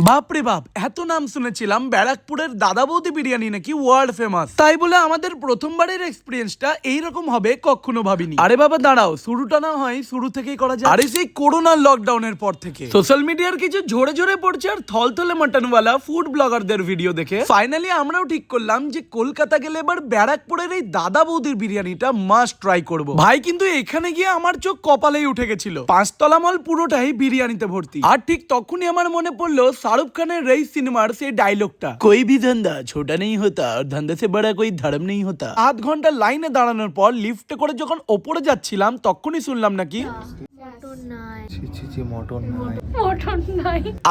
বাপরে বাপ, এত নাম শুনেছিলাম ব্যারাকপুরের দাদা বৌদি বিরিয়ানি নাকি ওয়ার্ল্ড ফেমাস, তাই বলে আমাদের প্রথমবারের এক্সপিরিয়েন্সটা এইরকম হবে কখনো ভাবিনি। আরে বাবা দাঁড়াও, শুরুটা না হয় শুরু থেকেই করা যায়। আরে সেই করোনার লকডাউনের পর থেকে সোশ্যাল মিডিয়ার কিছু ঝরে ঝরে পড়ছে আর থলথলে মাটনওয়ালা ফুড ব্লগারদের ভিডিও দেখে ফাইনালি আমরাও ঠিক করলাম যে কলকাতা গেলে এবার ব্যারাকপুরের এই দাদা বৌদির বিরিয়ানিটা মাস্ট ট্রাই করব। ভাই কিন্তু এখানে গিয়ে আমার চোখ কপালেই উঠে গেছিল, 5 তলা মল পুরোটাই বিরিয়ানিতে ভর্তি। আর ঠিক তখনই আমার মনে পড়লো শাহরুখ খানের রেইস সিনেমার সেই ডায়লগটা, কোই ভি ধন্দা ছোটা নেই হতা আর ধন্দা সে বড়া কোই ধর্ম নেই হতা। আধ ঘন্টা লাইনে দাঁড়ানোর পর লিফটে করে যখন ওপরে যাচ্ছিলাম তখনই শুনলাম নাকি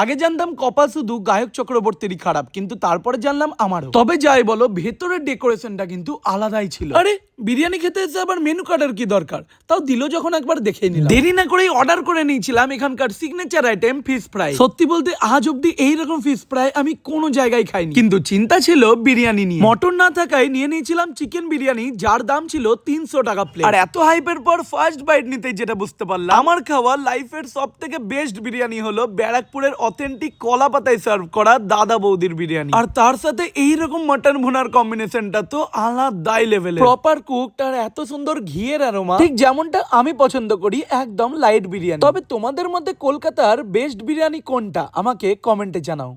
আগে জানতাম কপা শুধু গায়ক চক্রবর্তীরই খারাপ, কিন্তু তারপরে জানলাম আমারও। তবে যাই বলো, ভেতরের ডেকোরেশনটা কিন্তু আলাদাই ছিল। আরে বিরিয়ানি খেতে এসে আবার মেনু কার্ডের কি দরকার, তাও দিল যখন একবার দেখে নিলাম। দেরি না করেই অর্ডার করে নিয়েছিলাম এখানকার সিগনেচার আইটেম ফিশ ফ্রাই। সত্যি বলতে আজ অব্দি এইরকম ফিশ ফ্রাই আমি কোনো জায়গায় খাইনি, কিন্তু চিন্তা ছিল বিরিয়ানি নিয়ে। মটন না থাকায় নিয়ে নিয়েছিলাম চিকেন বিরিয়ানি, যার দাম ছিল 300 টাকা প্লেট। আর এত হাইপের পর ফার্স্ট বাইট নিতেই যেটা বুঝতে পারলাম, আমার খাওয়া লাইফের সব থেকে বেস্ট বিরিয়ানি হলো ব্যারাকপুরের অথেন্টিক কলা পাতায় সার্ভ করা দাদা বৌদির বিরিয়ানি। আর তার সাথে এইরকম মটন ভুনার কম্বিনেশনটা তো আলাদাই লেভেলের। প্রপার কুকড আর এত সুন্দর ঘিয়ের অ্যারোমা, ঠিক যেমনটা আমি পছন্দ করি, একদম লাইট বিরিয়ানি। তবে তোমাদের মধ্যে কলকাতার বেস্ট বিরিয়ানি কোনটা আমাকে কমেন্টে জানাও।